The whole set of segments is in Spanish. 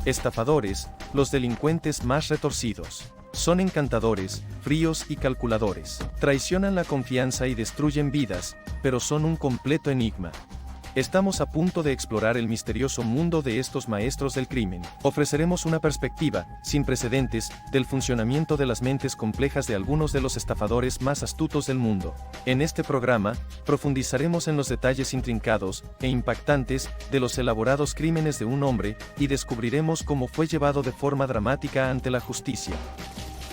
Estafadores, los delincuentes más retorcidos. Son encantadores, fríos y calculadores. Traicionan la confianza y destruyen vidas, pero son un completo enigma. Estamos a punto de explorar el misterioso mundo de estos maestros del crimen. Ofreceremos una perspectiva, sin precedentes, del funcionamiento de las mentes complejas de algunos de los estafadores más astutos del mundo. En este programa, profundizaremos en los detalles intrincados e impactantes de los elaborados crímenes de un hombre y descubriremos cómo fue llevado de forma dramática ante la justicia.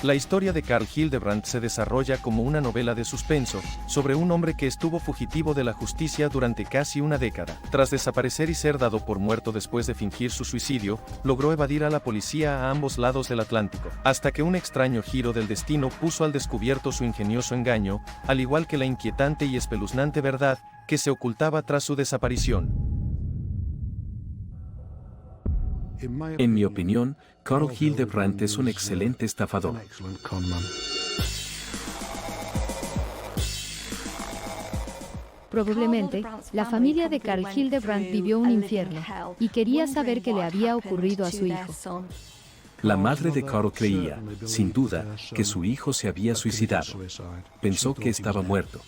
La historia de Carl Hildebrandt se desarrolla como una novela de suspenso, sobre un hombre que estuvo fugitivo de la justicia durante casi una década. Tras desaparecer y ser dado por muerto después de fingir su suicidio, logró evadir a la policía a ambos lados del Atlántico, hasta que un extraño giro del destino puso al descubierto su ingenioso engaño, al igual que la inquietante y espeluznante verdad que se ocultaba tras su desaparición. En mi opinión, Carl Hildebrandt es un excelente estafador. Probablemente, la familia de Carl Hildebrandt vivió un infierno, y quería saber qué le había ocurrido a su hijo. La madre de Carl creía, sin duda, que su hijo se había suicidado. Pensó que estaba muerto.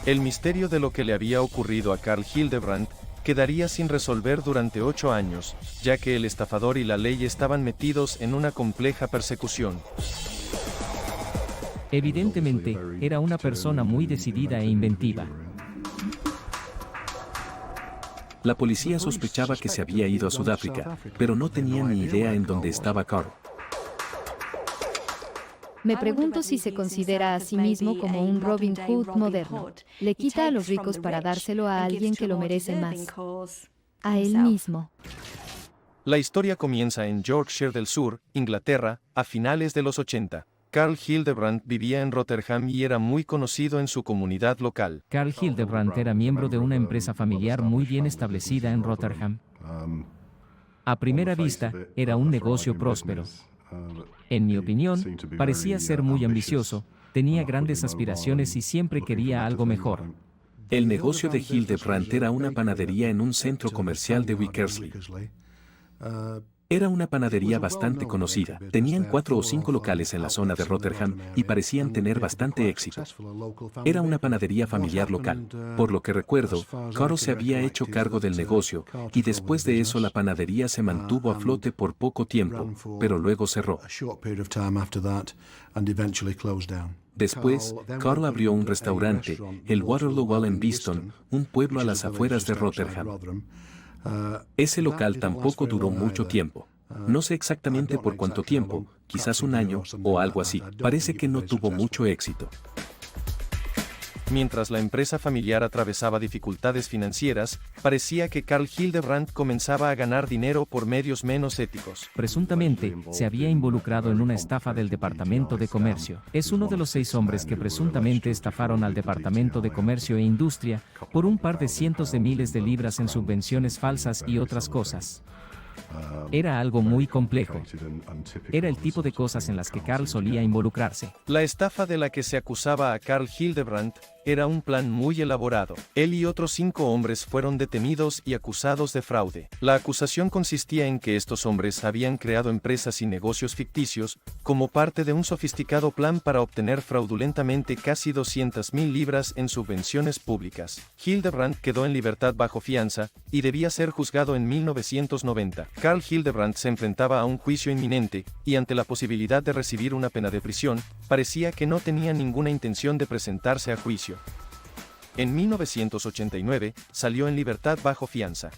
El misterio de lo que le había ocurrido a Carl Hildebrandt quedaría sin resolver durante 8 años, ya que el estafador y la ley estaban metidos en una compleja persecución. Evidentemente, era una persona muy decidida e inventiva. La policía sospechaba que se había ido a Sudáfrica, pero no tenía ni idea en dónde estaba Carl. Me pregunto si se considera a sí mismo como un Robin Hood moderno. Le quita a los ricos para dárselo a alguien que lo merece más. A él mismo. La historia comienza en Yorkshire del Sur, Inglaterra, a finales de los 80. Carl Hildebrandt vivía en Rotherham y era muy conocido en su comunidad local. Carl Hildebrandt era miembro de una empresa familiar muy bien establecida en Rotherham. A primera vista, era un negocio próspero. En mi opinión, parecía ser muy ambicioso, tenía grandes aspiraciones y siempre quería algo mejor. El negocio de Hildebrandt era una panadería en un centro comercial de Wickersley. Era una panadería bastante conocida. Tenían 4 o 5 locales en la zona de Rotherham y parecían tener bastante éxito. Era una panadería familiar local. Por lo que recuerdo, Carl se había hecho cargo del negocio y después de eso la panadería se mantuvo a flote por poco tiempo, pero luego cerró. Después, Carl abrió un restaurante, el Waterloo Wall en Beeston, un pueblo a las afueras de Rotherham. Ese local tampoco duró mucho tiempo. No sé exactamente por cuánto tiempo, quizás un año o algo así. Parece que no tuvo mucho éxito. Mientras la empresa familiar atravesaba dificultades financieras, parecía que Carl Hildebrandt comenzaba a ganar dinero por medios menos éticos. Presuntamente, se había involucrado en una estafa del Departamento de Comercio. Es uno de los 6 hombres que presuntamente estafaron al Departamento de Comercio e Industria por un par de cientos de miles de libras en subvenciones falsas y otras cosas. Era algo muy complejo. Era el tipo de cosas en las que Carl solía involucrarse. La estafa de la que se acusaba a Carl Hildebrandt era un plan muy elaborado. Él y otros 5 hombres fueron detenidos y acusados de fraude. La acusación consistía en que estos hombres habían creado empresas y negocios ficticios, como parte de un sofisticado plan para obtener fraudulentamente casi 200.000 libras en subvenciones públicas. Hildebrandt quedó en libertad bajo fianza, y debía ser juzgado en 1990. Carl Hildebrandt se enfrentaba a un juicio inminente, y ante la posibilidad de recibir una pena de prisión, parecía que no tenía ninguna intención de presentarse a juicio. En 1989, salió en libertad bajo fianza.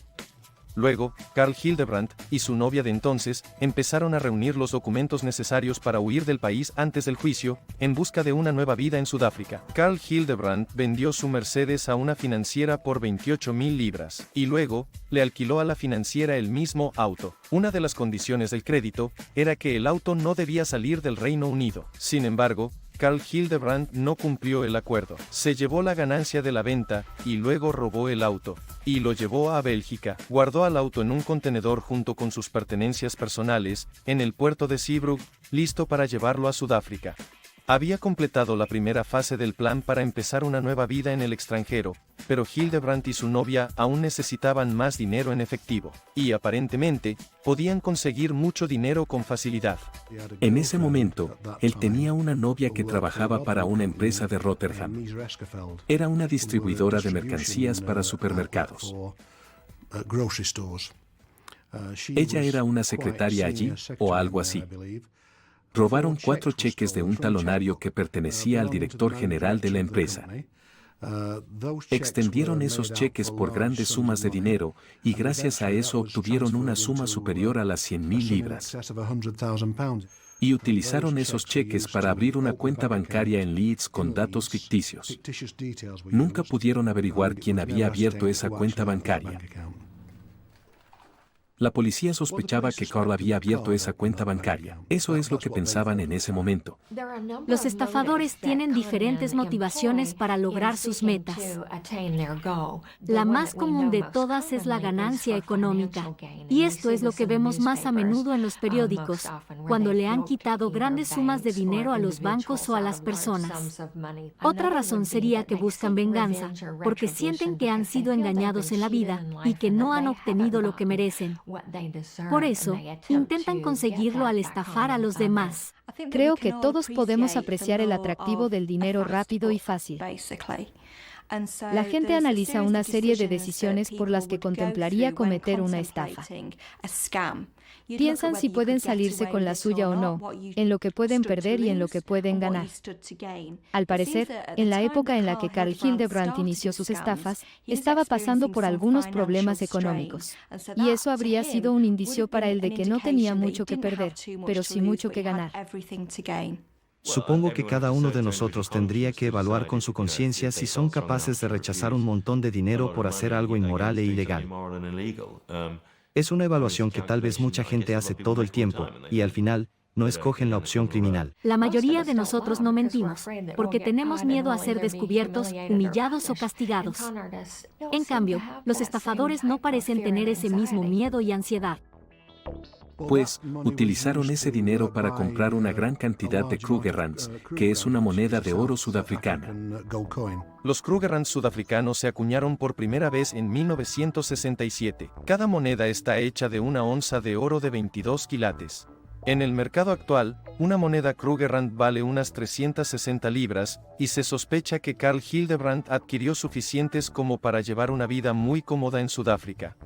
Luego, Carl Hildebrandt y su novia de entonces empezaron a reunir los documentos necesarios para huir del país antes del juicio, en busca de una nueva vida en Sudáfrica. Carl Hildebrandt vendió su Mercedes a una financiera por 28.000 libras, y luego, le alquiló a la financiera el mismo auto. Una de las condiciones del crédito era que el auto no debía salir del Reino Unido. Sin embargo, Carl Hildebrandt no cumplió el acuerdo. Se llevó la ganancia de la venta, y luego robó el auto, y lo llevó a Bélgica. Guardó al auto en un contenedor junto con sus pertenencias personales, en el puerto de Zeebrugge, listo para llevarlo a Sudáfrica. Había completado la primera fase del plan para empezar una nueva vida en el extranjero, pero Hildebrandt y su novia aún necesitaban más dinero en efectivo, y aparentemente, podían conseguir mucho dinero con facilidad. En ese momento, él tenía una novia que trabajaba para una empresa de Rotterdam. Era una distribuidora de mercancías para supermercados. Ella era una secretaria allí, o algo así. Robaron 4 cheques de un talonario que pertenecía al director general de la empresa. Extendieron esos cheques por grandes sumas de dinero y gracias a eso obtuvieron una suma superior a las 100.000 libras. Y utilizaron esos cheques para abrir una cuenta bancaria en Leeds con datos ficticios. Nunca pudieron averiguar quién había abierto esa cuenta bancaria. La policía sospechaba que Carl había abierto esa cuenta bancaria. Eso es lo que pensaban en ese momento. Los estafadores tienen diferentes motivaciones para lograr sus metas. La más común de todas es la ganancia económica. Y esto es lo que vemos más a menudo en los periódicos, cuando le han quitado grandes sumas de dinero a los bancos o a las personas. Otra razón sería que buscan venganza, porque sienten que han sido engañados en la vida y que no han obtenido lo que merecen. Por eso, intentan conseguirlo al estafar a los demás. Creo que todos podemos apreciar el atractivo del dinero rápido y fácil. La gente analiza una serie de decisiones por las que contemplaría cometer una estafa. Piensan si pueden salirse con la suya o no, en lo que pueden perder y en lo que pueden ganar. Al parecer, en la época en la que Carl Hildebrandt inició sus estafas, estaba pasando por algunos problemas económicos. Y eso habría sido un indicio para él de que no tenía mucho que perder, pero sí mucho que ganar. Supongo que cada uno de nosotros tendría que evaluar con su conciencia si son capaces de rechazar un montón de dinero por hacer algo inmoral e ilegal. Es una evaluación que tal vez mucha gente hace todo el tiempo, y al final, no escogen la opción criminal. La mayoría de nosotros no mentimos, porque tenemos miedo a ser descubiertos, humillados o castigados. En cambio, los estafadores no parecen tener ese mismo miedo y ansiedad. Pues, utilizaron ese dinero para comprar una gran cantidad de Krugerrands, que es una moneda de oro sudafricana. Los Krugerrands sudafricanos se acuñaron por primera vez en 1967. Cada moneda está hecha de una onza de oro de 22 quilates. En el mercado actual, una moneda Krugerrand vale unas 360 libras, y se sospecha que Carl Hildebrandt adquirió suficientes como para llevar una vida muy cómoda en Sudáfrica.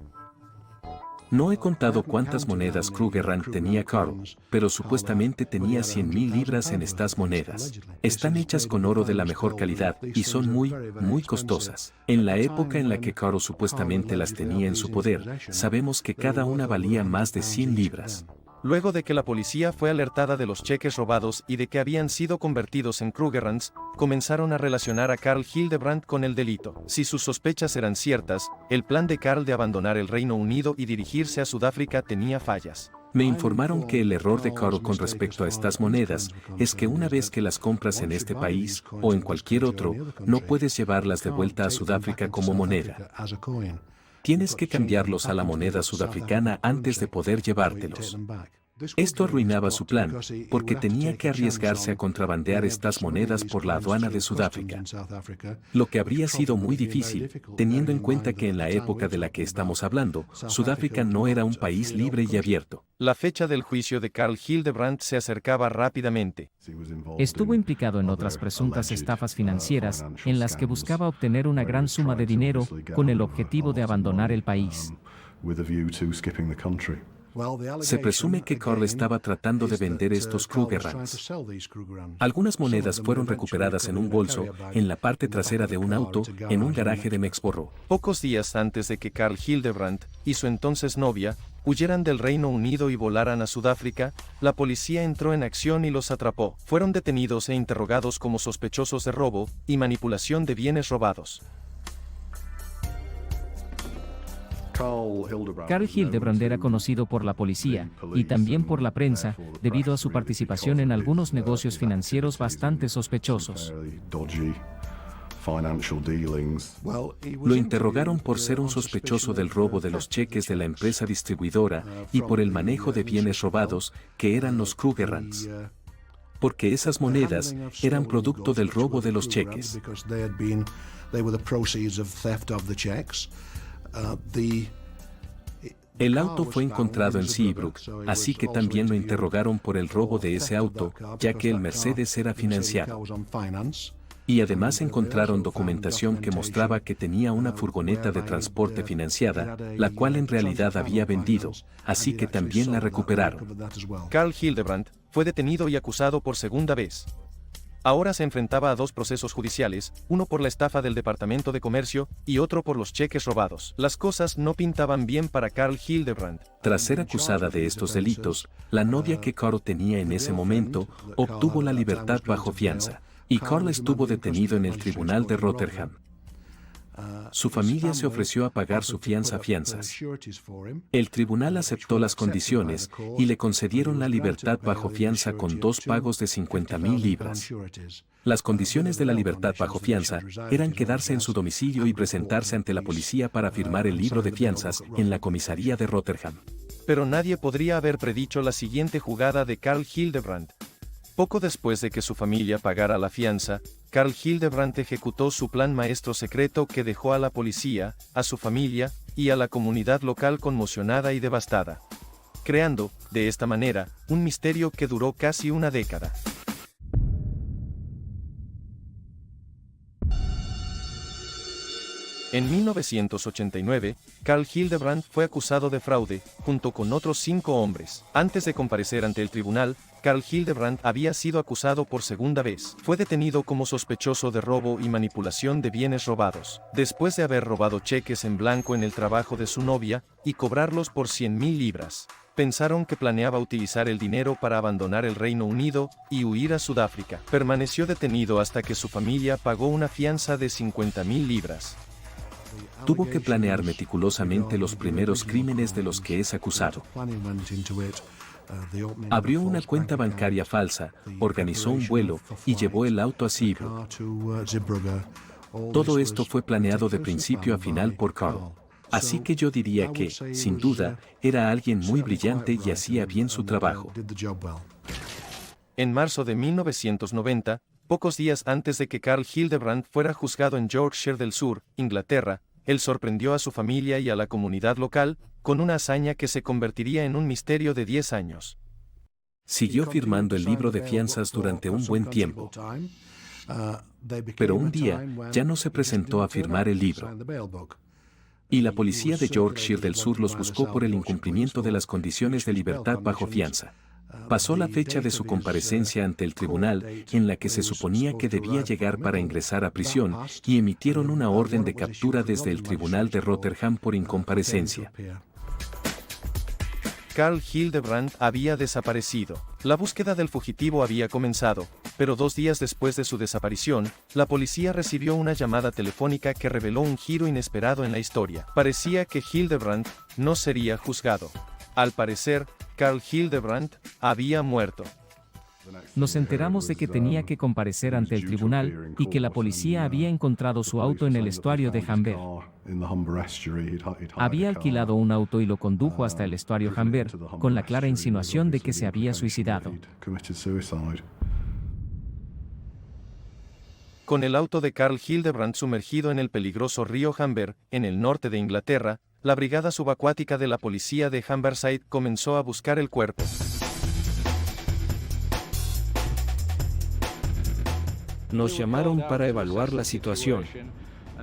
No he contado cuántas monedas Krugerrand tenía Carl, pero supuestamente tenía 100.000 libras en estas monedas. Están hechas con oro de la mejor calidad y son muy costosas. En la época en la que Carl supuestamente las tenía en su poder, sabemos que cada una valía más de 100 libras. Luego de que la policía fue alertada de los cheques robados y de que habían sido convertidos en Krugerrands, comenzaron a relacionar a Carl Hildebrandt con el delito. Si sus sospechas eran ciertas, el plan de Carl de abandonar el Reino Unido y dirigirse a Sudáfrica tenía fallas. Me informaron que el error de Carl con respecto a estas monedas es que una vez que las compras en este país o en cualquier otro, no puedes llevarlas de vuelta a Sudáfrica como moneda. Tienes que cambiarlos a la moneda sudafricana antes de poder llevártelos. Esto arruinaba su plan, porque tenía que arriesgarse a contrabandear estas monedas por la aduana de Sudáfrica. Lo que habría sido muy difícil, teniendo en cuenta que en la época de la que estamos hablando, Sudáfrica no era un país libre y abierto. La fecha del juicio de Carl Hildebrandt se acercaba rápidamente. Estuvo implicado en otras presuntas estafas financieras, en las que buscaba obtener una gran suma de dinero, con el objetivo de abandonar el país. Se presume que Carl estaba tratando de vender estos Krugerrands. Algunas monedas fueron recuperadas en un bolso, en la parte trasera de un auto, en un garaje de Mexborough. Pocos días antes de que Carl Hildebrandt y su entonces novia huyeran del Reino Unido y volaran a Sudáfrica, la policía entró en acción y los atrapó. Fueron detenidos e interrogados como sospechosos de robo y manipulación de bienes robados. Carl Hildebrandt era conocido por la policía, y también por la prensa, debido a su participación en algunos negocios financieros bastante sospechosos. Lo interrogaron por ser un sospechoso del robo de los cheques de la empresa distribuidora y por el manejo de bienes robados, que eran los Krugerrands. porque esas monedas eran producto del robo de los cheques. El auto fue encontrado en Seabrook, así que también lo interrogaron por el robo de ese auto, ya que el Mercedes era financiado. Y además encontraron documentación que mostraba que tenía una furgoneta de transporte financiada, la cual en realidad había vendido, así que también la recuperaron. Carl Hildebrandt fue detenido y acusado por segunda vez. Ahora se enfrentaba a 2 procesos judiciales, uno por la estafa del Departamento de Comercio y otro por los cheques robados. Las cosas no pintaban bien para Carl Hildebrandt. Tras ser acusada de estos delitos, la novia que Carl tenía en ese momento obtuvo la libertad bajo fianza, y Carl estuvo detenido en el tribunal de Rotterdam. Su familia se ofreció a pagar su fianza a fianzas. El tribunal aceptó las condiciones y le concedieron la libertad bajo fianza con 2 pagos de 50.000 libras. Las condiciones de la libertad bajo fianza eran quedarse en su domicilio y presentarse ante la policía para firmar el libro de fianzas en la comisaría de Rotterdam. Pero nadie podría haber predicho la siguiente jugada de Carl Hildebrandt. Poco después de que su familia pagara la fianza, Carl Hildebrandt ejecutó su plan maestro secreto que dejó a la policía, a su familia y a la comunidad local conmocionada y devastada, creando, de esta manera, un misterio que duró casi una década. En 1989, Carl Hildebrandt fue acusado de fraude, junto con otros 5 hombres. Antes de comparecer ante el tribunal, Carl Hildebrandt había sido acusado por segunda vez. Fue detenido como sospechoso de robo y manipulación de bienes robados, después de haber robado cheques en blanco en el trabajo de su novia y cobrarlos por 100.000 libras. Pensaron que planeaba utilizar el dinero para abandonar el Reino Unido y huir a Sudáfrica. Permaneció detenido hasta que su familia pagó una fianza de 50.000 libras. Tuvo que planear meticulosamente los primeros crímenes de los que es acusado. Abrió una cuenta bancaria falsa, organizó un vuelo y llevó el auto a Seabrook. Todo esto fue planeado de principio a final por Carl. Así que yo diría que, sin duda, era alguien muy brillante y hacía bien su trabajo. En marzo de 1990, pocos días antes de que Carl Hildebrandt fuera juzgado en Yorkshire del Sur, Inglaterra, él sorprendió a su familia y a la comunidad local con una hazaña que se convertiría en un misterio de 10 años. Siguió firmando el libro de fianzas durante un buen tiempo. Pero un día ya no se presentó a firmar el libro. Y la policía de Yorkshire del Sur los buscó por el incumplimiento de las condiciones de libertad bajo fianza. Pasó la fecha de su comparecencia ante el tribunal, en la que se suponía que debía llegar para ingresar a prisión, y emitieron una orden de captura desde el tribunal de Rotterdam por incomparecencia. Carl Hildebrandt había desaparecido. La búsqueda del fugitivo había comenzado, pero 2 días después de su desaparición, la policía recibió una llamada telefónica que reveló un giro inesperado en la historia. Parecía que Hildebrandt no sería juzgado. Al parecer, Carl Hildebrandt había muerto. Nos enteramos de que tenía que comparecer ante el tribunal y que la policía había encontrado su auto en el estuario de Humber. Había alquilado un auto y lo condujo hasta el estuario Humber, con la clara insinuación de que se había suicidado. Con el auto de Carl Hildebrandt sumergido en el peligroso río Humber, en el norte de Inglaterra, la brigada subacuática de la policía de Humberside comenzó a buscar el cuerpo. Nos llamaron para evaluar la situación.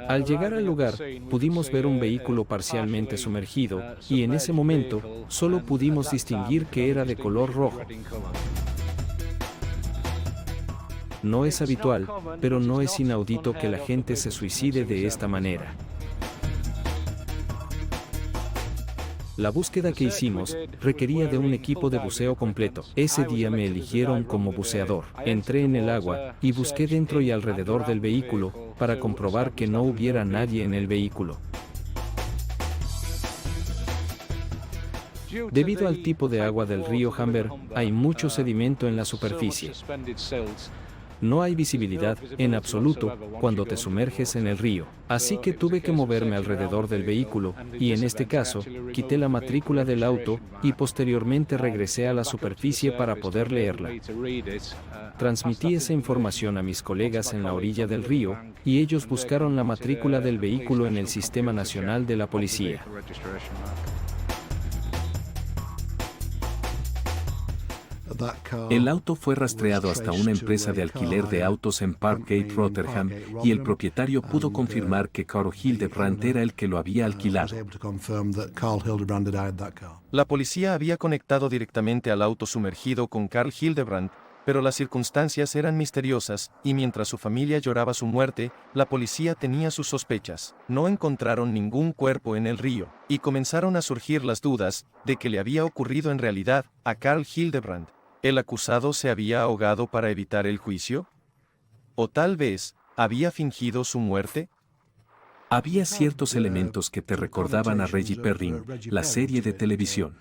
Al llegar al lugar, pudimos ver un vehículo parcialmente sumergido, y en ese momento, solo pudimos distinguir que era de color rojo. No es habitual, pero no es inaudito que la gente se suicide de esta manera. La búsqueda que hicimos requería de un equipo de buceo completo. Ese día me eligieron como buceador. Entré en el agua y busqué dentro y alrededor del vehículo para comprobar que no hubiera nadie en el vehículo. Debido al tipo de agua del río Humber, hay mucho sedimento en la superficie. No hay visibilidad, en absoluto, cuando te sumerges en el río. Así que tuve que moverme alrededor del vehículo, y en este caso, quité la matrícula del auto, y posteriormente regresé a la superficie para poder leerla. Transmití esa información a mis colegas en la orilla del río, y ellos buscaron la matrícula del vehículo en el Sistema Nacional de la Policía. El auto fue rastreado hasta una empresa de alquiler de autos en Parkgate, Rotterdam, y el propietario pudo confirmar que Carl Hildebrandt era el que lo había alquilado. La policía había conectado directamente al auto sumergido con Carl Hildebrandt, pero las circunstancias eran misteriosas, y mientras su familia lloraba su muerte, la policía tenía sus sospechas. No encontraron ningún cuerpo en el río, y comenzaron a surgir las dudas de que le había ocurrido en realidad a Carl Hildebrandt. ¿El acusado se había ahogado para evitar el juicio? ¿O tal vez había fingido su muerte? Había ciertos elementos que te recordaban a Reggie Perrin, la serie de televisión,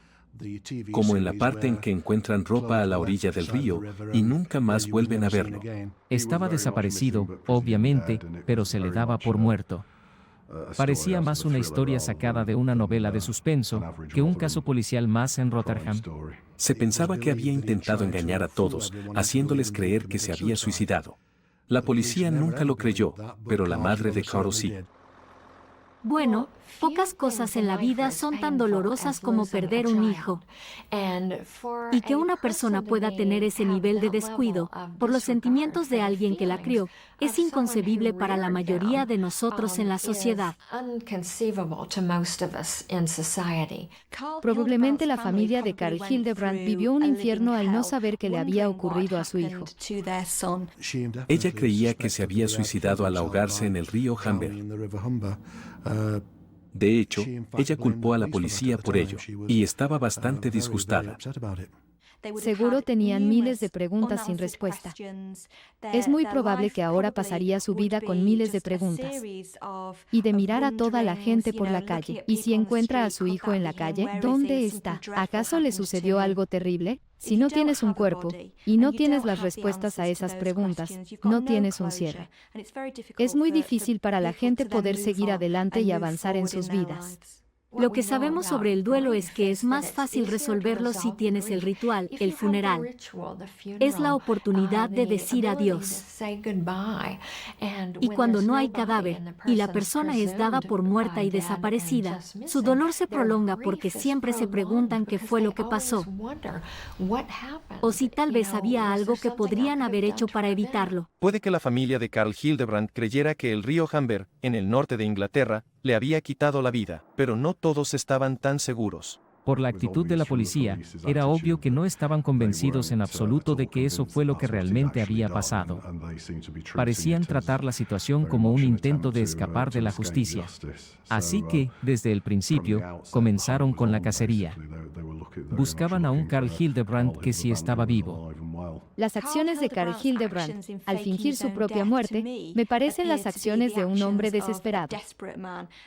como en la parte en que encuentran ropa a la orilla del río y nunca más vuelven a verlo. Estaba desaparecido, obviamente, pero se le daba por muerto. Parecía más una historia sacada de una novela de suspenso que un caso policial más en Rotterdam. Se pensaba que había intentado engañar a todos, haciéndoles creer que se había suicidado. La policía nunca lo creyó, pero la madre de Carl sí. Bueno, pocas cosas en la vida son tan dolorosas como perder un hijo. Y que una persona pueda tener ese nivel de descuido por los sentimientos de alguien que la crió es inconcebible para la mayoría de nosotros en la sociedad. Probablemente la familia de Carl Hildebrandt vivió un infierno al no saber qué le había ocurrido a su hijo. Ella creía que se había suicidado al ahogarse en el río Humber. De hecho, ella culpó a la policía por ello, y estaba bastante disgustada. Seguro tenían miles de preguntas sin respuesta. Es muy probable que ahora pasaría su vida con miles de preguntas. Y de mirar a toda la gente por la calle. Y si encuentra a su hijo en la calle, ¿dónde está? ¿Acaso le sucedió algo terrible? Si no tienes un cuerpo, y no tienes las respuestas a esas preguntas, no tienes un cierre. Es muy difícil para la gente poder seguir adelante y avanzar en sus vidas. Lo que sabemos sobre el duelo es que es más fácil resolverlo si tienes el ritual, el funeral. Es la oportunidad de decir adiós. Y cuando no hay cadáver, y la persona es dada por muerta y desaparecida, su dolor se prolonga porque siempre se preguntan qué fue lo que pasó. O si tal vez había algo que podrían haber hecho para evitarlo. Puede que la familia de Carl Hildebrandt creyera que el río Humber, en el norte de Inglaterra, le había quitado la vida, pero no todos estaban tan seguros. Por la actitud de la policía, era obvio que no estaban convencidos en absoluto de que eso fue lo que realmente había pasado. Parecían tratar la situación como un intento de escapar de la justicia. Así que, desde el principio, comenzaron con la cacería. Buscaban a un Carl Hildebrandt que sí estaba vivo. Las acciones de Carl Hildebrandt, al fingir su propia muerte, me parecen las acciones de un hombre desesperado.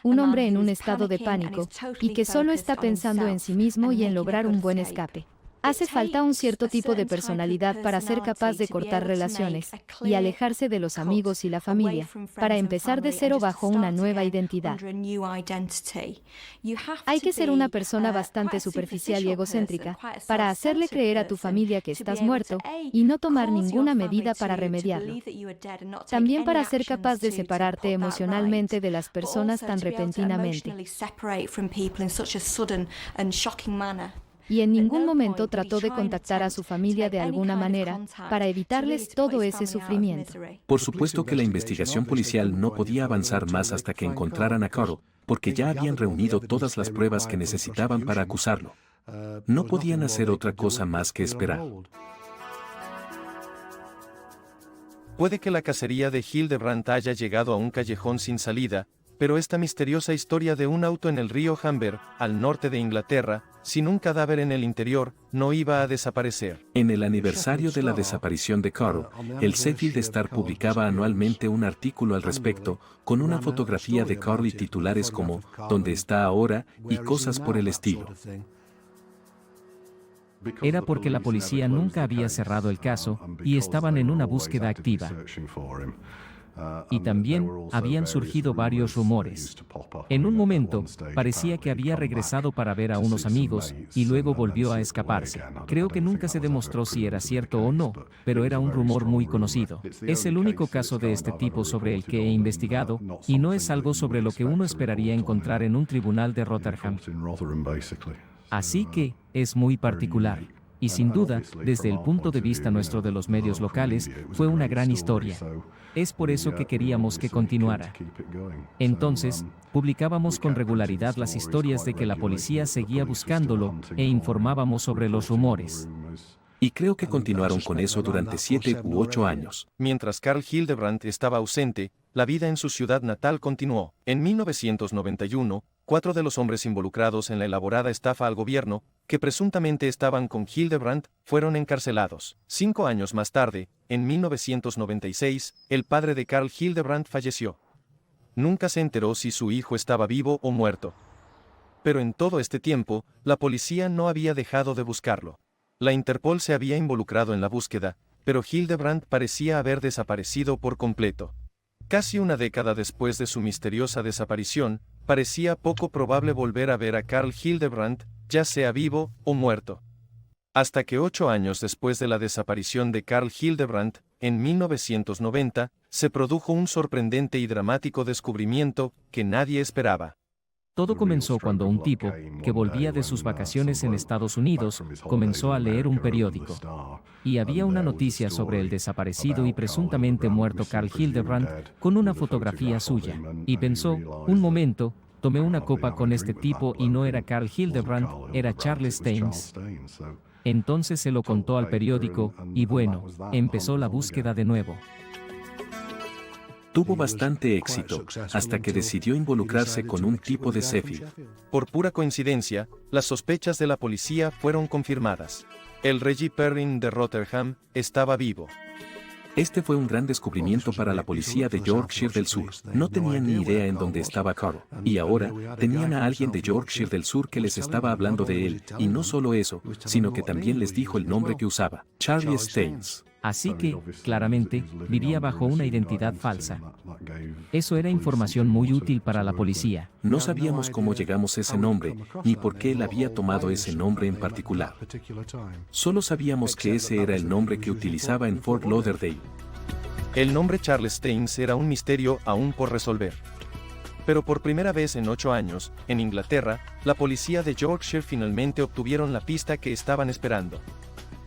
Un hombre en un estado de pánico, y que solo está pensando en sí mismo y en lograr un buen escape. Hace falta un cierto tipo de personalidad para ser capaz de cortar relaciones y alejarse de los amigos y la familia, para empezar de cero bajo una nueva identidad. Hay que ser una persona bastante superficial y egocéntrica para hacerle creer a tu familia que estás muerto y no tomar ninguna medida para remediarlo. También para ser capaz de separarte emocionalmente de las personas tan repentinamente. Y en ningún momento trató de contactar a su familia de alguna manera para evitarles todo ese sufrimiento. Por supuesto que la investigación policial no podía avanzar más hasta que encontraran a Carl, porque ya habían reunido todas las pruebas que necesitaban para acusarlo. No podían hacer otra cosa más que esperar. Puede que la cacería de Hildebrandt haya llegado a un callejón sin salida, pero esta misteriosa historia de un auto en el río Humber, al norte de Inglaterra, sin un cadáver en el interior, no iba a desaparecer. En el aniversario de la desaparición de Carl, el Sheffield Star publicaba anualmente un artículo al respecto, con una fotografía de Carl y titulares como "¿Dónde está ahora?" y cosas por el estilo. Era porque la policía nunca había cerrado el caso y estaban en una búsqueda activa. Y también habían surgido varios rumores. En un momento, parecía que había regresado para ver a unos amigos y luego volvió a escaparse. Creo que nunca se demostró si era cierto o no, pero era un rumor muy conocido. Es el único caso de este tipo sobre el que he investigado, y no es algo sobre lo que uno esperaría encontrar en un tribunal de Rotterdam. Así que, es muy particular. Y sin duda, desde el punto de vista nuestro de los medios locales, fue una gran historia. Es por eso que queríamos que continuara. Entonces, publicábamos con regularidad las historias de que la policía seguía buscándolo, e informábamos sobre los rumores. Y creo que continuaron con eso durante 7 u 8 años. Mientras Carl Hildebrandt estaba ausente, la vida en su ciudad natal continuó. En 1991, 4 de los hombres involucrados en la elaborada estafa al gobierno, que presuntamente estaban con Hildebrandt, fueron encarcelados. 5 años más tarde, en 1996, el padre de Carl Hildebrandt falleció. Nunca se enteró si su hijo estaba vivo o muerto. Pero en todo este tiempo, la policía no había dejado de buscarlo. La Interpol se había involucrado en la búsqueda, pero Hildebrandt parecía haber desaparecido por completo. Casi una década después de su misteriosa desaparición, parecía poco probable volver a ver a Carl Hildebrandt, ya sea vivo o muerto. Hasta que 8 años después de la desaparición de Carl Hildebrandt, en 1990, se produjo un sorprendente y dramático descubrimiento que nadie esperaba. Todo comenzó cuando un tipo, que volvía de sus vacaciones en Estados Unidos, comenzó a leer un periódico. Y había una noticia sobre el desaparecido y presuntamente muerto Carl Hildebrandt, con una fotografía suya. Y pensó, un momento, tomé una copa con este tipo y no era Carl Hildebrandt, era Charles Staines. Entonces se lo contó al periódico, y bueno, empezó la búsqueda de nuevo. Tuvo bastante éxito, hasta que decidió involucrarse con un tipo de Sheffield. Por pura coincidencia, las sospechas de la policía fueron confirmadas. El Reggie Perrin de Rotterdam estaba vivo. Este fue un gran descubrimiento para la policía de Yorkshire del Sur. No tenían ni idea en dónde estaba Carl. Y ahora, tenían a alguien de Yorkshire del Sur que les estaba hablando de él, y no solo eso, sino que también les dijo el nombre que usaba, Charles Staines. Así que, claramente, vivía bajo una identidad falsa. Eso era información muy útil para la policía. No sabíamos cómo llegamos a ese nombre, ni por qué él había tomado ese nombre en particular. Solo sabíamos que ese era el nombre que utilizaba en Fort Lauderdale. El nombre Charles Staines era un misterio aún por resolver. Pero por primera vez en 8 años, en Inglaterra, la policía de Yorkshire finalmente obtuvieron la pista que estaban esperando.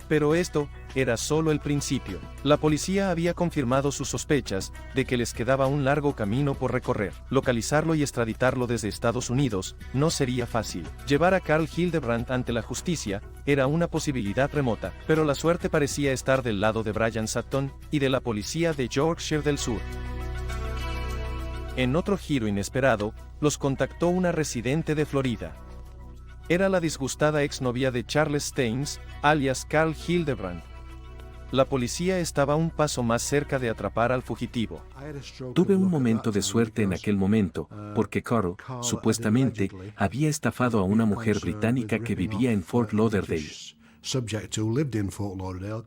Pero esto era solo el principio. La policía había confirmado sus sospechas de que les quedaba un largo camino por recorrer. Localizarlo y extraditarlo desde Estados Unidos no sería fácil. Llevar a Carl Hildebrandt ante la justicia era una posibilidad remota, pero la suerte parecía estar del lado de Brian Sutton y de la policía de Yorkshire del Sur. En otro giro inesperado, los contactó una residente de Florida. Era la disgustada exnovia de Charles Staines, alias Carl Hildebrandt. La policía estaba un paso más cerca de atrapar al fugitivo. Tuve un momento de suerte en aquel momento, porque Carl, supuestamente, había estafado a una mujer británica que vivía en Fort Lauderdale.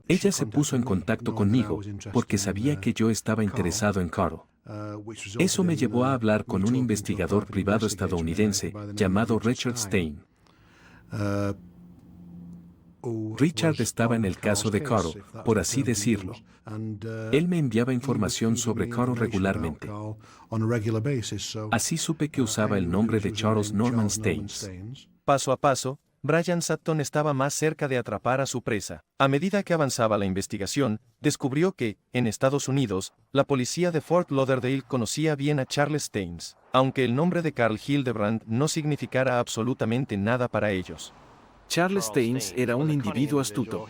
Ella se puso en contacto conmigo, porque sabía que yo estaba interesado en Carl. Eso me llevó a hablar con un investigador privado estadounidense, llamado Richard Stein. Richard estaba en el caso de Carl, por así decirlo. Él me enviaba información sobre Carl regularmente. Así supe que usaba el nombre de Charles Norman Staines. Paso a paso, Brian Sutton estaba más cerca de atrapar a su presa. A medida que avanzaba la investigación, descubrió que, en Estados Unidos, la policía de Fort Lauderdale conocía bien a Charles Staines, aunque el nombre de Carl Hildebrandt no significara absolutamente nada para ellos. Charles Staines era un individuo astuto.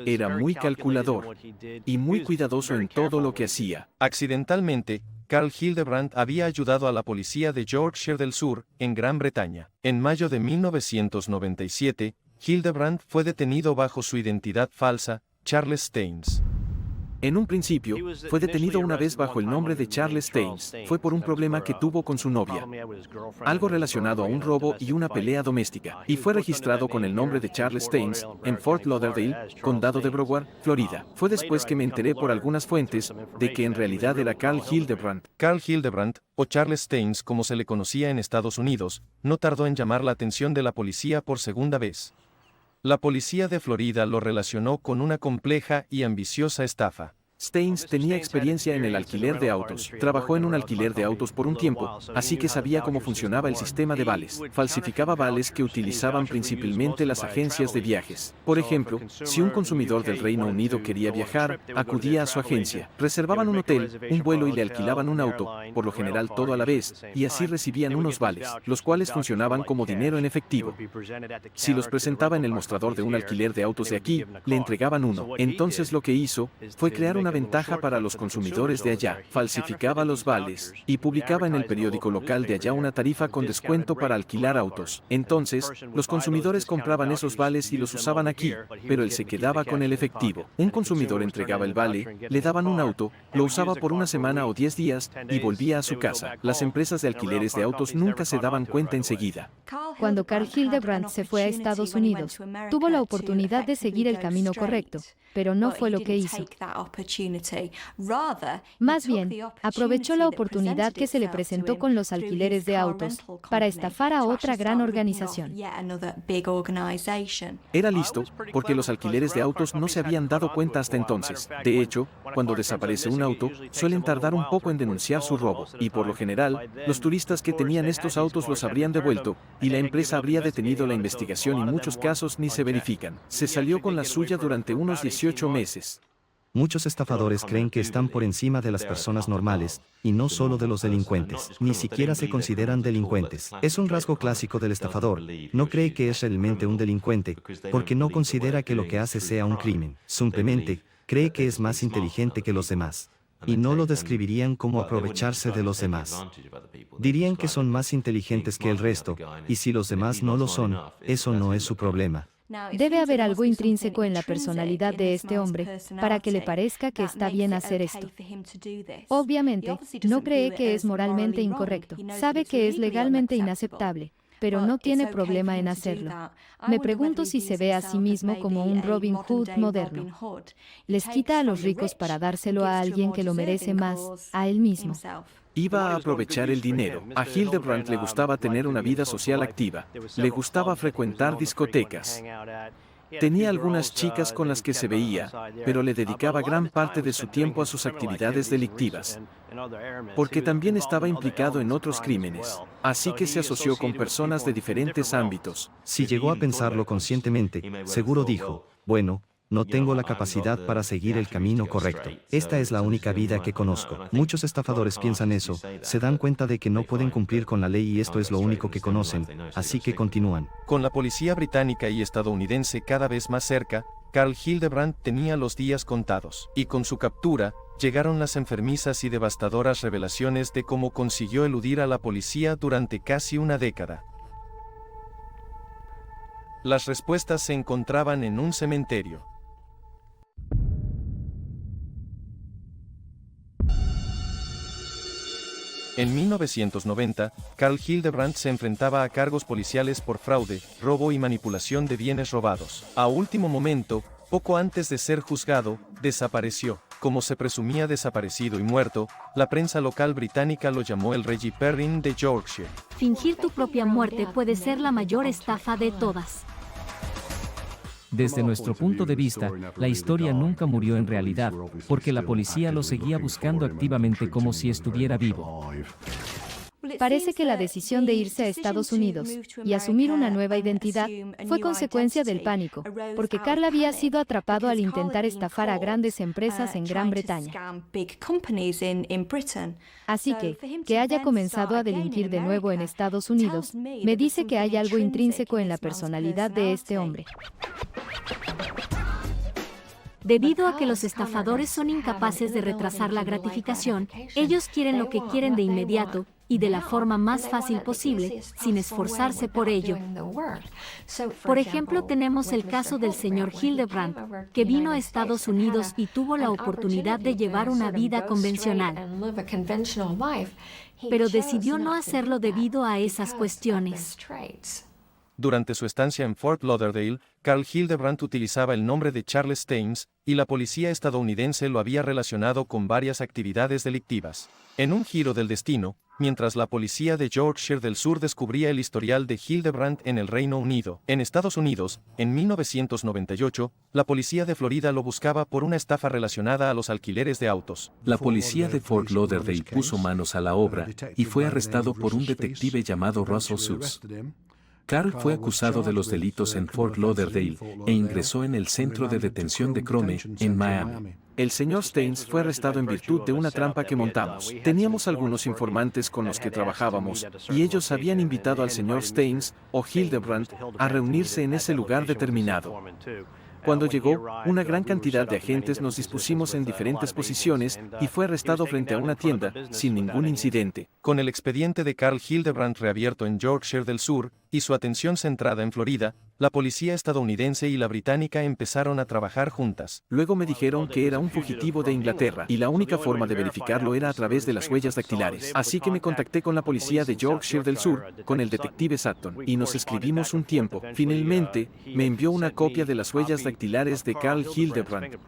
Era muy calculador y muy cuidadoso en todo lo que hacía. Accidentalmente, Carl Hildebrandt había ayudado a la policía de Yorkshire del Sur, en Gran Bretaña. En mayo de 1997, Hildebrandt fue detenido bajo su identidad falsa, Charles Staines. En un principio, fue detenido una vez bajo el nombre de Charles Staines. Fue por un problema que tuvo con su novia, algo relacionado a un robo y una pelea doméstica, y fue registrado con el nombre de Charles Staines en Fort Lauderdale, condado de Broward, Florida. Fue después que me enteré por algunas fuentes de que en realidad era Carl Hildebrandt. Carl Hildebrandt, o Charles Staines como se le conocía en Estados Unidos, no tardó en llamar la atención de la policía por segunda vez. La policía de Florida lo relacionó con una compleja y ambiciosa estafa. Staines tenía experiencia en el alquiler de autos. Trabajó en un alquiler de autos por un tiempo, así que sabía cómo funcionaba el sistema de vales. Falsificaba vales que utilizaban principalmente las agencias de viajes. Por ejemplo, si un consumidor del Reino Unido quería viajar, acudía a su agencia. Reservaban un hotel, un vuelo y le alquilaban un auto, por lo general todo a la vez, y así recibían unos vales, los cuales funcionaban como dinero en efectivo. Si los presentaba en el mostrador de un alquiler de autos de aquí, le entregaban uno. Entonces lo que hizo fue crear una ventaja para los consumidores de allá. Falsificaba los vales y publicaba en el periódico local de allá una tarifa con descuento para alquilar autos. Entonces, los consumidores compraban esos vales y los usaban aquí, pero él se quedaba con el efectivo. Un consumidor entregaba el vale, le daban un auto, lo usaba por una semana o 10 días y volvía a su casa. Las empresas de alquileres de autos nunca se daban cuenta enseguida. Cuando Carl Hildebrandt se fue a Estados Unidos, tuvo la oportunidad de seguir el camino correcto, pero no fue lo que hizo. Más bien, aprovechó la oportunidad que se le presentó con los alquileres de autos para estafar a otra gran organización. Era listo, porque los alquileres de autos no se habían dado cuenta hasta entonces. De hecho, cuando desaparece un auto, suelen tardar un poco en denunciar su robo, y por lo general, los turistas que tenían estos autos los habrían devuelto, y la empresa habría detenido la investigación y muchos casos ni se verifican. Se salió con la suya durante unos 18 meses. Muchos estafadores creen que están por encima de las personas normales, y no solo de los delincuentes. Ni siquiera se consideran delincuentes. Es un rasgo clásico del estafador. No cree que es realmente un delincuente, porque no considera que lo que hace sea un crimen. Simplemente, cree que es más inteligente que los demás. Y no lo describirían como aprovecharse de los demás. Dirían que son más inteligentes que el resto, y si los demás no lo son, eso no es su problema. Debe haber algo intrínseco en la personalidad de este hombre para que le parezca que está bien hacer esto. Obviamente, no cree que es moralmente incorrecto. Sabe que es legalmente inaceptable, pero no tiene problema en hacerlo. Me pregunto si se ve a sí mismo como un Robin Hood moderno. Les quita a los ricos para dárselo a alguien que lo merece más, a él mismo. Iba a aprovechar el dinero. A Hildebrandt le gustaba tener una vida social activa. Le gustaba frecuentar discotecas. Tenía algunas chicas con las que se veía, pero le dedicaba gran parte de su tiempo a sus actividades delictivas, porque también estaba implicado en otros crímenes. Así que se asoció con personas de diferentes ámbitos. Si llegó a pensarlo conscientemente, seguro dijo, bueno, no tengo la capacidad para seguir el camino correcto. Esta es la única vida que conozco. Muchos estafadores piensan eso, se dan cuenta de que no pueden cumplir con la ley y esto es lo único que conocen, así que continúan. Con la policía británica y estadounidense cada vez más cerca, Carl Hildebrandt tenía los días contados. Y con su captura, llegaron las enfermizas y devastadoras revelaciones de cómo consiguió eludir a la policía durante casi una década. Las respuestas se encontraban en un cementerio. En 1990, Carl Hildebrandt se enfrentaba a cargos policiales por fraude, robo y manipulación de bienes robados. A último momento, poco antes de ser juzgado, desapareció. Como se presumía desaparecido y muerto, la prensa local británica lo llamó el Reggie Perrin de Yorkshire. Fingir tu propia muerte puede ser la mayor estafa de todas. Desde nuestro punto de vista, la historia nunca murió en realidad, porque la policía lo seguía buscando activamente como si estuviera vivo. Parece que la decisión de irse a Estados Unidos y asumir una nueva identidad fue consecuencia del pánico, porque Carl había sido atrapado al intentar estafar a grandes empresas en Gran Bretaña. Así que haya comenzado a delinquir de nuevo en Estados Unidos, me dice que hay algo intrínseco en la personalidad de este hombre. Debido a que los estafadores son incapaces de retrasar la gratificación, ellos quieren lo que quieren de inmediato, y de la forma más fácil posible, sin esforzarse por ello. Por ejemplo, tenemos el caso del señor Hildebrandt, que vino a Estados Unidos y tuvo la oportunidad de llevar una vida convencional, pero decidió no hacerlo debido a esas cuestiones. Durante su estancia en Fort Lauderdale, Carl Hildebrandt utilizaba el nombre de Charles Staines, y la policía estadounidense lo había relacionado con varias actividades delictivas. En un giro del destino, mientras la policía de Yorkshire del Sur descubría el historial de Hildebrandt en el Reino Unido, en Estados Unidos, en 1998, la policía de Florida lo buscaba por una estafa relacionada a los alquileres de autos. La policía de Fort Lauderdale puso manos a la obra y fue arrestado por un detective llamado Russell Seuss. Carl fue acusado de los delitos en Fort Lauderdale e ingresó en el centro de detención de Crome, en Miami. El señor Staines fue arrestado en virtud de una trampa que montamos. Teníamos algunos informantes con los que trabajábamos, y ellos habían invitado al señor Staines, o Hildebrandt, a reunirse en ese lugar determinado. Cuando llegó, una gran cantidad de agentes nos dispusimos en diferentes posiciones y fue arrestado frente a una tienda, sin ningún incidente. Con el expediente de Carl Hildebrandt reabierto en Yorkshire del Sur, y su atención centrada en Florida, la policía estadounidense y la británica empezaron a trabajar juntas. Luego me dijeron que era un fugitivo de Inglaterra, y la única forma de verificarlo era a través de las huellas dactilares. Así que me contacté con la policía de Yorkshire del Sur, con el detective Sutton, y nos escribimos un tiempo. Finalmente, me envió una copia de las huellas dactilares de Carl Hildebrandt.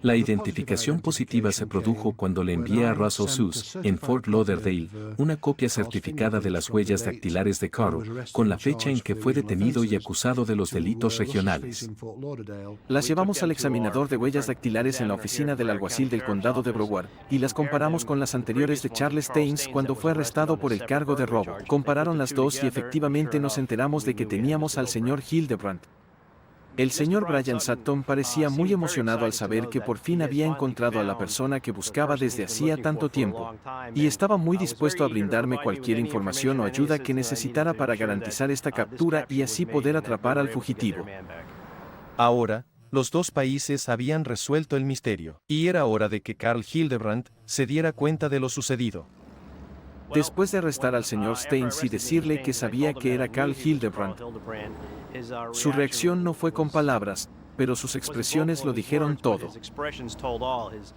La identificación positiva se produjo cuando le envié a Russell Seuss, en Fort Lauderdale, una copia certificada de las huellas dactilares de Carl, con la fecha en que fue detenido y acusado de los delitos regionales. Las llevamos al examinador de huellas dactilares en la oficina del alguacil del condado de Broward, y las comparamos con las anteriores de Charles Staines cuando fue arrestado por el cargo de robo. Compararon las dos y efectivamente nos enteramos de que teníamos al señor Hildebrandt. El señor Brian Sutton parecía muy emocionado al saber que por fin había encontrado a la persona que buscaba desde hacía tanto tiempo, y estaba muy dispuesto a brindarme cualquier información o ayuda que necesitara para garantizar esta captura y así poder atrapar al fugitivo. Ahora, los dos países habían resuelto el misterio, y era hora de que Carl Hildebrandt se diera cuenta de lo sucedido. Después de arrestar al señor Staines y decirle que sabía que era Carl Hildebrandt, su reacción no fue con palabras, pero sus expresiones lo dijeron todo.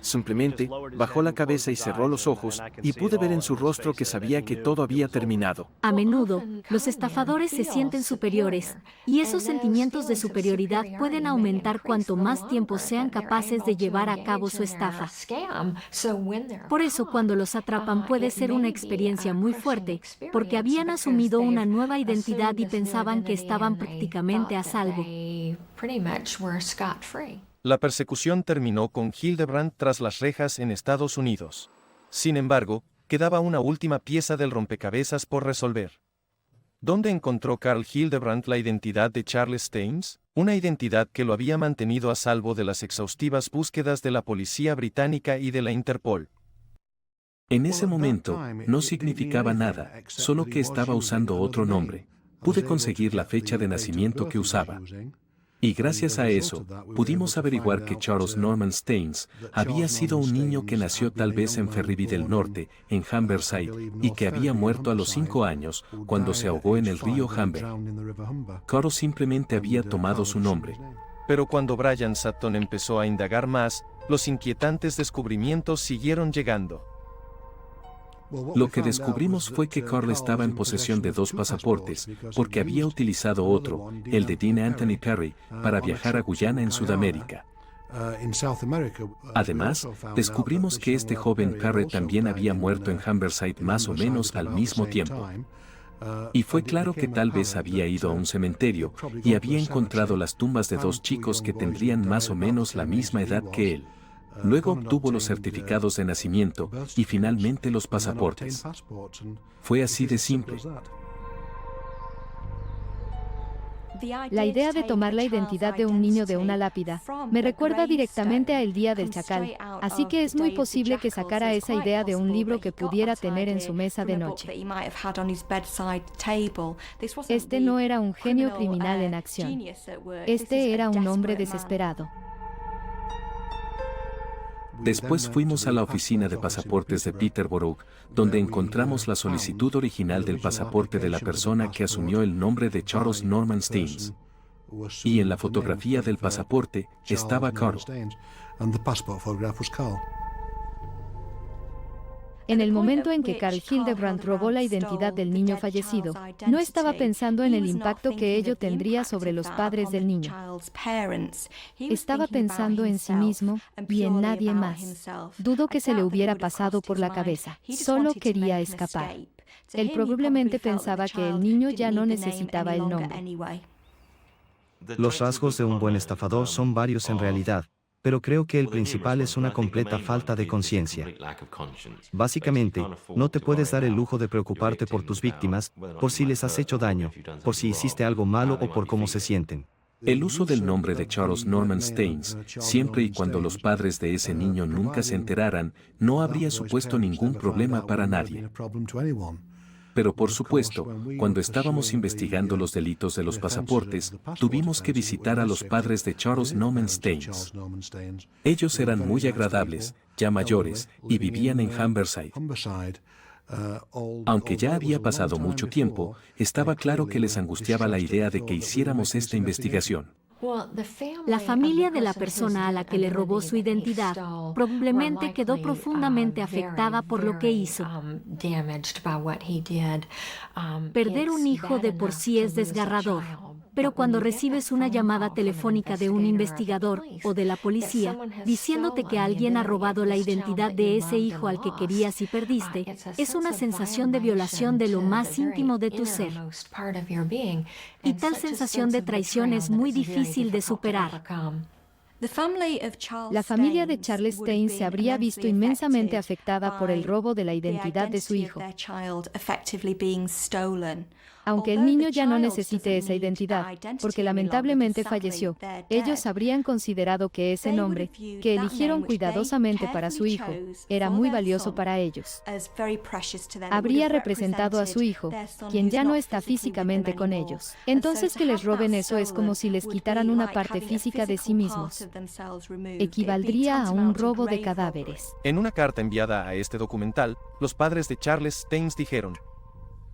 Simplemente, bajó la cabeza y cerró los ojos, y pude ver en su rostro que sabía que todo había terminado. A menudo, los estafadores se sienten superiores, y esos sentimientos de superioridad pueden aumentar cuanto más tiempo sean capaces de llevar a cabo su estafa. Por eso, cuando los atrapan puede ser una experiencia muy fuerte, porque habían asumido una nueva identidad y pensaban que estaban prácticamente a salvo. La persecución terminó con Hildebrandt tras las rejas en Estados Unidos. Sin embargo, quedaba una última pieza del rompecabezas por resolver. ¿Dónde encontró Carl Hildebrandt la identidad de Charles Staines? Una identidad que lo había mantenido a salvo de las exhaustivas búsquedas de la policía británica y de la Interpol. En ese momento, no significaba nada, solo que estaba usando otro nombre. Pude conseguir la fecha de nacimiento que usaba. Y gracias a eso, pudimos averiguar que Charles Norman Staines había sido un niño que nació tal vez en Ferriby del Norte, en Humberside, y que había muerto a los 5 años, cuando se ahogó en el río Humber. Carl simplemente había tomado su nombre. Pero cuando Brian Sutton empezó a indagar más, los inquietantes descubrimientos siguieron llegando. Lo que descubrimos fue que Carl estaba en posesión de 2 pasaportes, porque había utilizado otro, el de Dean Anthony Perry, para viajar a Guyana en Sudamérica. Además, descubrimos que este joven Perry también había muerto en Humberside más o menos al mismo tiempo. Y fue claro que tal vez había ido a un cementerio y había encontrado las tumbas de 2 chicos que tendrían más o menos la misma edad que él. Luego obtuvo los certificados de nacimiento y finalmente los pasaportes. Fue así de simple. La idea de tomar la identidad de un niño de una lápida me recuerda directamente a El Día del Chacal, así que es muy posible que sacara esa idea de un libro que pudiera tener en su mesa de noche. Este no era un genio criminal en acción. Este era un hombre desesperado. Después fuimos a la oficina de pasaportes de Peterborough, donde encontramos la solicitud original del pasaporte de la persona que asumió el nombre de Charles Norman Staines. Y en la fotografía del pasaporte estaba Carl. En el momento en que Carl Hildebrandt robó la identidad del niño fallecido, no estaba pensando en el impacto que ello tendría sobre los padres del niño. Estaba pensando en sí mismo y en nadie más. Dudo que se le hubiera pasado por la cabeza. Solo quería escapar. Él probablemente pensaba que el niño ya no necesitaba el nombre. Los rasgos de un buen estafador son varios en realidad, pero creo que el principal es una completa falta de conciencia. Básicamente, no te puedes dar el lujo de preocuparte por tus víctimas, por si les has hecho daño, por si hiciste algo malo o por cómo se sienten. El uso del nombre de Charles Norman Staines, siempre y cuando los padres de ese niño nunca se enteraran, no habría supuesto ningún problema para nadie. Pero por supuesto, cuando estábamos investigando los delitos de los pasaportes, tuvimos que visitar a los padres de Charles Norman Staines. Ellos eran muy agradables, ya mayores, y vivían en Humberside. Aunque ya había pasado mucho tiempo, estaba claro que les angustiaba la idea de que hiciéramos esta investigación. La familia de la persona a la que le robó su identidad probablemente quedó profundamente afectada por lo que hizo. Perder un hijo de por sí es desgarrador, pero cuando recibes una llamada telefónica de un investigador o de la policía diciéndote que alguien ha robado la identidad de ese hijo al que querías y perdiste, es una sensación de violación de lo más íntimo de tu ser. Y tal sensación de traición es muy difícil de superar. La familia de Charles Staines se habría visto inmensamente afectada por el robo de la identidad de su hijo. Aunque el niño ya no necesite esa identidad, porque lamentablemente falleció, ellos habrían considerado que ese nombre, que eligieron cuidadosamente para su hijo, era muy valioso para ellos. Habría representado a su hijo, quien ya no está físicamente con ellos. Entonces que les roben eso es como si les quitaran una parte física de sí mismos. Equivaldría a un robo de cadáveres. En una carta enviada a este documental, los padres de Charles Staines dijeron: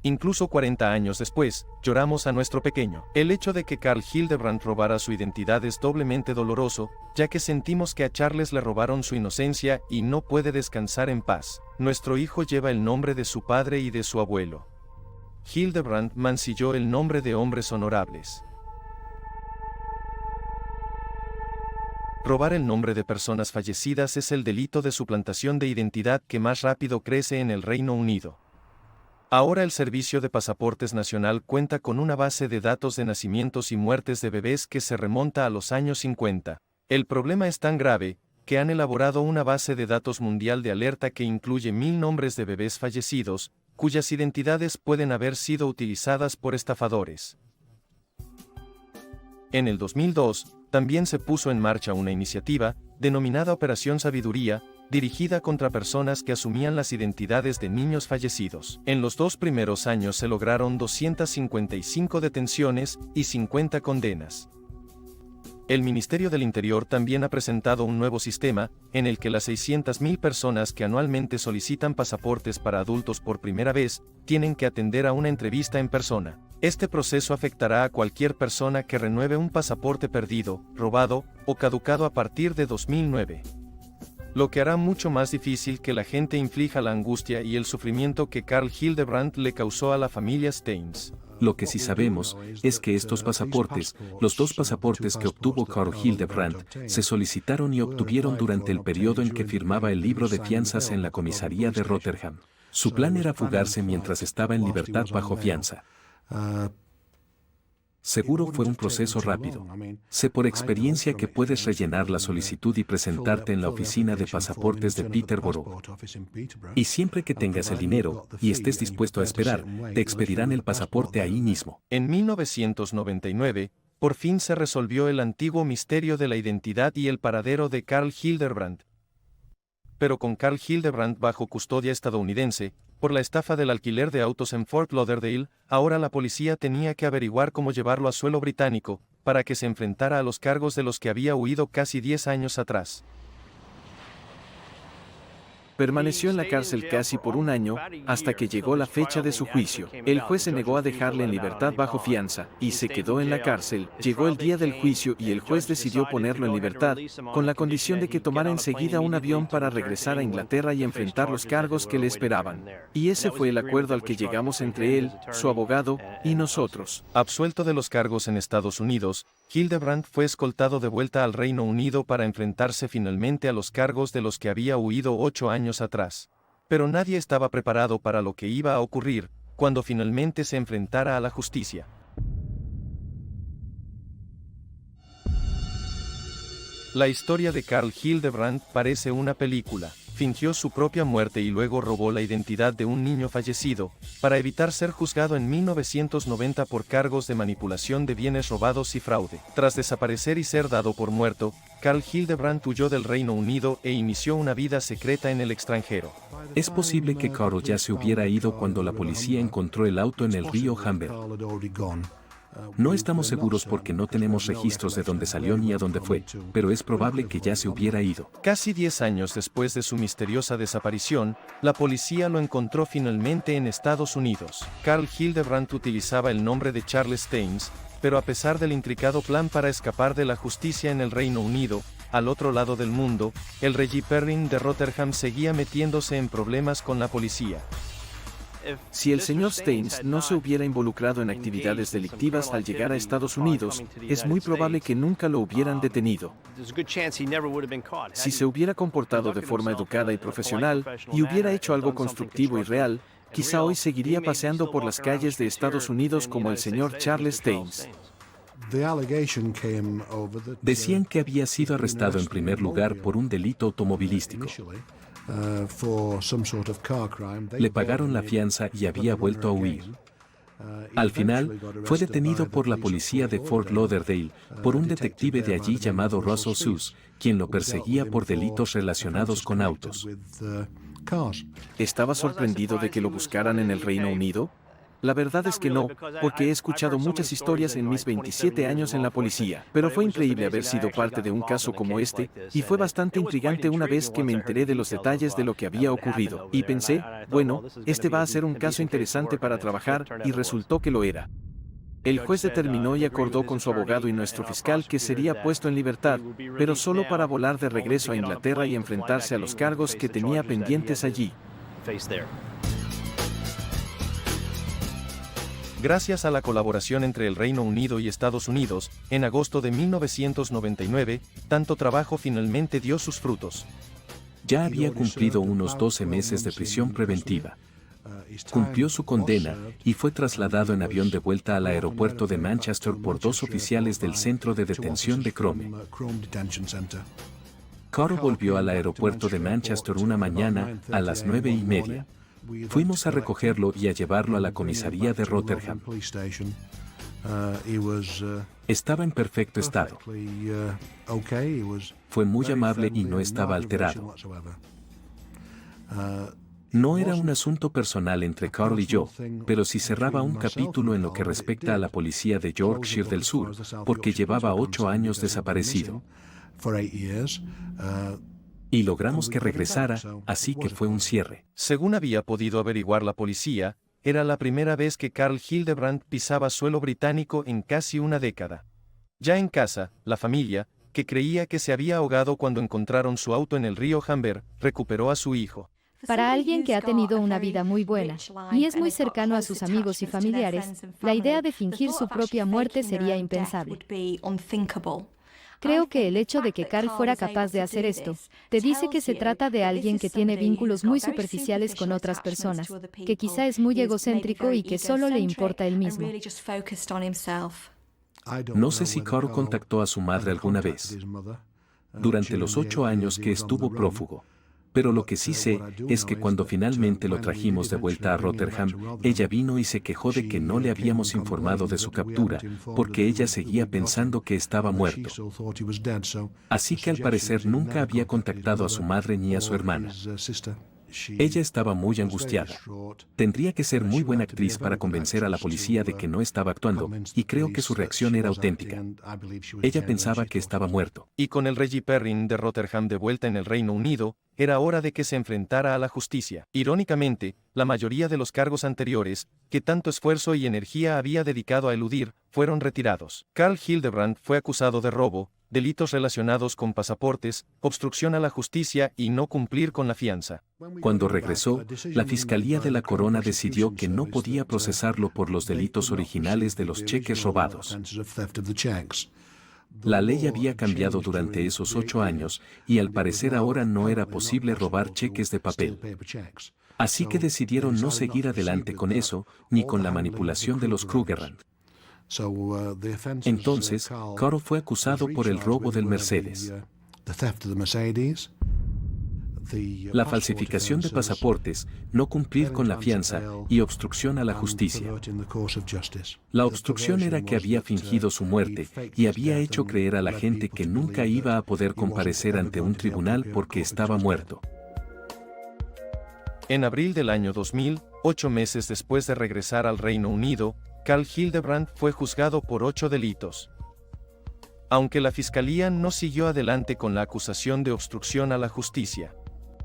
incluso 40 años después, lloramos a nuestro pequeño. El hecho de que Carl Hildebrandt robara su identidad es doblemente doloroso, ya que sentimos que a Charles le robaron su inocencia y no puede descansar en paz. Nuestro hijo lleva el nombre de su padre y de su abuelo. Hildebrandt mancilló el nombre de hombres honorables. Robar el nombre de personas fallecidas es el delito de suplantación de identidad que más rápido crece en el Reino Unido. Ahora el Servicio de Pasaportes Nacional cuenta con una base de datos de nacimientos y muertes de bebés que se remonta a los años 50. El problema es tan grave, que han elaborado una base de datos mundial de alerta que incluye 1000 nombres de bebés fallecidos, cuyas identidades pueden haber sido utilizadas por estafadores. En el 2002, también se puso en marcha una iniciativa, denominada Operación Sabiduría, dirigida contra personas que asumían las identidades de niños fallecidos. En los 2 primeros años se lograron 255 detenciones y 50 condenas. El Ministerio del Interior también ha presentado un nuevo sistema, en el que las 600.000 personas que anualmente solicitan pasaportes para adultos por primera vez, tienen que atender a una entrevista en persona. Este proceso afectará a cualquier persona que renueve un pasaporte perdido, robado o caducado a partir de 2009. Lo que hará mucho más difícil que la gente inflija la angustia y el sufrimiento que Carl Hildebrandt le causó a la familia Staines. Lo que sí sabemos es que estos pasaportes, los 2 pasaportes que obtuvo Carl Hildebrandt, se solicitaron y obtuvieron durante el periodo en que firmaba el libro de fianzas en la comisaría de Rotherham. Su plan era fugarse mientras estaba en libertad bajo fianza. Seguro fue un proceso rápido. Sé por experiencia que puedes rellenar la solicitud y presentarte en la oficina de pasaportes de Peterborough. Y siempre que tengas el dinero y estés dispuesto a esperar, te expedirán el pasaporte ahí mismo. En 1999, por fin se resolvió el antiguo misterio de la identidad y el paradero de Carl Hildebrandt. Pero con Carl Hildebrandt bajo custodia estadounidense, por la estafa del alquiler de autos en Fort Lauderdale, ahora la policía tenía que averiguar cómo llevarlo a suelo británico, para que se enfrentara a los cargos de los que había huido casi 10 años atrás. Permaneció en la cárcel casi por un año, hasta que llegó la fecha de su juicio. El juez se negó a dejarle en libertad bajo fianza, y se quedó en la cárcel. Llegó el día del juicio y el juez decidió ponerlo en libertad, con la condición de que tomara enseguida un avión para regresar a Inglaterra y enfrentar los cargos que le esperaban. Y ese fue el acuerdo al que llegamos entre él, su abogado, y nosotros. Absuelto de los cargos en Estados Unidos, Hildebrandt fue escoltado de vuelta al Reino Unido para enfrentarse finalmente a los cargos de los que había huido 8 años atrás. Pero nadie estaba preparado para lo que iba a ocurrir cuando finalmente se enfrentara a la justicia. La historia de Carl Hildebrandt parece una película. Fingió su propia muerte y luego robó la identidad de un niño fallecido, para evitar ser juzgado en 1990 por cargos de manipulación de bienes robados y fraude. Tras desaparecer y ser dado por muerto, Carl Hildebrandt huyó del Reino Unido e inició una vida secreta en el extranjero. Es posible que Carl ya se hubiera ido cuando la policía encontró el auto en el río Humber. No estamos seguros porque no tenemos registros de dónde salió ni a dónde fue, pero es probable que ya se hubiera ido. Casi 10 años después de su misteriosa desaparición, la policía lo encontró finalmente en Estados Unidos. Carl Hildebrandt utilizaba el nombre de Charles Staines, pero a pesar del intricado plan para escapar de la justicia en el Reino Unido, al otro lado del mundo, el Reggie Perrin de Rotherham seguía metiéndose en problemas con la policía. Si el señor Staines no se hubiera involucrado en actividades delictivas al llegar a Estados Unidos, es muy probable que nunca lo hubieran detenido. Si se hubiera comportado de forma educada y profesional, y hubiera hecho algo constructivo y real, quizá hoy seguiría paseando por las calles de Estados Unidos como el señor Charles Staines. Decían que había sido arrestado en primer lugar por un delito automovilístico. Le pagaron la fianza y había vuelto a huir. Al final, fue detenido por la policía de Fort Lauderdale, por un detective de allí llamado Russell Seuss, quien lo perseguía por delitos relacionados con autos. ¿Estaba sorprendido de que lo buscaran en el Reino Unido? La verdad es que no, porque he escuchado muchas historias en mis 27 años en la policía, pero fue increíble haber sido parte de un caso como este, y fue bastante intrigante una vez que me enteré de los detalles de lo que había ocurrido, y pensé, bueno, este va a ser un caso interesante para trabajar, y resultó que lo era. El juez determinó y acordó con su abogado y nuestro fiscal que sería puesto en libertad, pero solo para volar de regreso a Inglaterra y enfrentarse a los cargos que tenía pendientes allí. Gracias a la colaboración entre el Reino Unido y Estados Unidos, en agosto de 1999, tanto trabajo finalmente dio sus frutos. Ya había cumplido unos 12 meses de prisión preventiva. Cumplió su condena y fue trasladado en avión de vuelta al aeropuerto de Manchester por 2 oficiales del centro de detención de Crome. Carl volvió al aeropuerto de Manchester una mañana a las 9:30. Fuimos a recogerlo y a llevarlo a la comisaría de Rotherham. Estaba en perfecto estado. Fue muy amable y no estaba alterado. No era un asunto personal entre Carl y yo, pero sí cerraba un capítulo en lo que respecta a la policía de Yorkshire del Sur, porque llevaba 8 años desaparecido. Y logramos que regresara, así que fue un cierre. Según había podido averiguar la policía, era la primera vez que Carl Hildebrandt pisaba suelo británico en casi una década. Ya en casa, la familia, que creía que se había ahogado cuando encontraron su auto en el río Humber, recuperó a su hijo. Para alguien que ha tenido una vida muy buena y es muy cercano a sus amigos y familiares, la idea de fingir su propia muerte sería impensable. Creo que el hecho de que Carl fuera capaz de hacer esto, te dice que se trata de alguien que tiene vínculos muy superficiales con otras personas, que quizá es muy egocéntrico y que solo le importa él mismo. No sé si Carl contactó a su madre alguna vez, durante los 8 años que estuvo prófugo. Pero lo que sí sé es que cuando finalmente lo trajimos de vuelta a Rotherham, ella vino y se quejó de que no le habíamos informado de su captura, porque ella seguía pensando que estaba muerto. Así que al parecer nunca había contactado a su madre ni a su hermana. Ella estaba muy angustiada. Tendría que ser muy buena actriz para convencer a la policía de que no estaba actuando, y creo que su reacción era auténtica. Ella pensaba que estaba muerto. Y con el Reggie Perrin de Rotherham de vuelta en el Reino Unido, era hora de que se enfrentara a la justicia. Irónicamente, la mayoría de los cargos anteriores, que tanto esfuerzo y energía había dedicado a eludir, fueron retirados. Carl Hildebrandt fue acusado de robo, delitos relacionados con pasaportes, obstrucción a la justicia y no cumplir con la fianza. Cuando regresó, la Fiscalía de la Corona decidió que no podía procesarlo por los delitos originales de los cheques robados. La ley había cambiado durante esos 8 años, y al parecer ahora no era posible robar cheques de papel. Así que decidieron no seguir adelante con eso, ni con la manipulación de los Krugerrand. Entonces, Carl fue acusado por el robo del Mercedes, la falsificación de pasaportes, no cumplir con la fianza y obstrucción a la justicia. La obstrucción era que había fingido su muerte y había hecho creer a la gente que nunca iba a poder comparecer ante un tribunal porque estaba muerto. En abril del año 2000, 8 meses después de regresar al Reino Unido, Carl Hildebrandt fue juzgado por 8 delitos. Aunque la fiscalía no siguió adelante con la acusación de obstrucción a la justicia.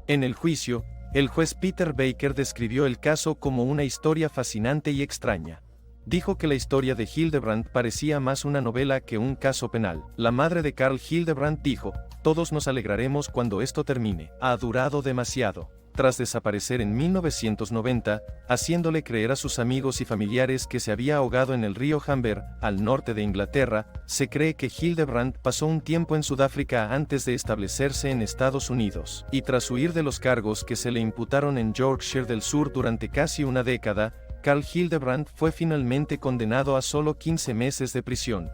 En el juicio, el juez Peter Baker describió el caso como una historia fascinante y extraña. Dijo que la historia de Hildebrandt parecía más una novela que un caso penal. La madre de Carl Hildebrandt dijo: "Todos nos alegraremos cuando esto termine. Ha durado demasiado". Tras desaparecer en 1990, haciéndole creer a sus amigos y familiares que se había ahogado en el río Humber, al norte de Inglaterra, se cree que Hildebrandt pasó un tiempo en Sudáfrica antes de establecerse en Estados Unidos. Y tras huir de los cargos que se le imputaron en Yorkshire del Sur durante casi una década, Carl Hildebrandt fue finalmente condenado a solo 15 meses de prisión.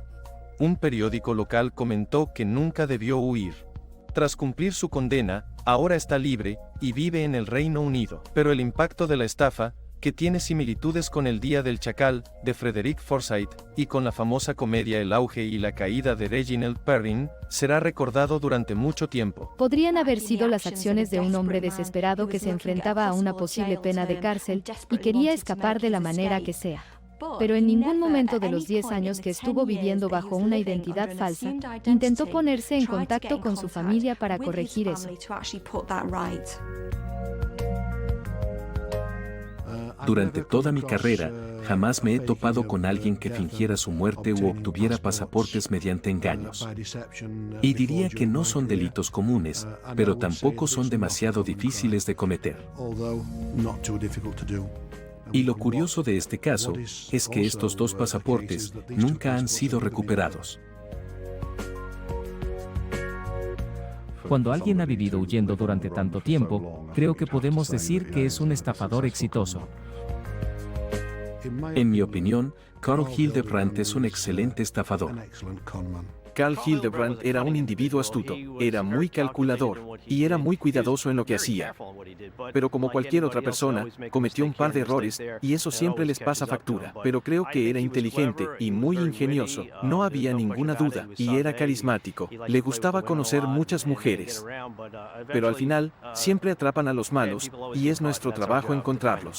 Un periódico local comentó que nunca debió huir. Tras cumplir su condena, ahora está libre y vive en el Reino Unido. Pero el impacto de la estafa, que tiene similitudes con El Día del Chacal, de Frederick Forsyth, y con la famosa comedia El auge y la caída de Reginald Perrin, será recordado durante mucho tiempo. Podrían haber sido las acciones de un hombre desesperado que se enfrentaba a una posible pena de cárcel y quería escapar de la manera que sea. Pero en ningún momento de los 10 años que estuvo viviendo bajo una identidad falsa, intentó ponerse en contacto con su familia para corregir eso. Durante toda mi carrera, jamás me he topado con alguien que fingiera su muerte u obtuviera pasaportes mediante engaños. Y diría que no son delitos comunes, pero tampoco son demasiado difíciles de cometer. Y lo curioso de este caso es que estos 2 pasaportes nunca han sido recuperados. Cuando alguien ha vivido huyendo durante tanto tiempo, creo que podemos decir que es un estafador exitoso. En mi opinión, Carl Hildebrandt es un excelente estafador. Carl Hildebrandt era un individuo astuto, era muy calculador, y era muy cuidadoso en lo que hacía. Pero como cualquier otra persona, cometió un par de errores, y eso siempre les pasa factura. Pero creo que era inteligente y muy ingenioso, no había ninguna duda, y era carismático. Le gustaba conocer muchas mujeres. Pero al final, siempre atrapan a los malos, y es nuestro trabajo encontrarlos.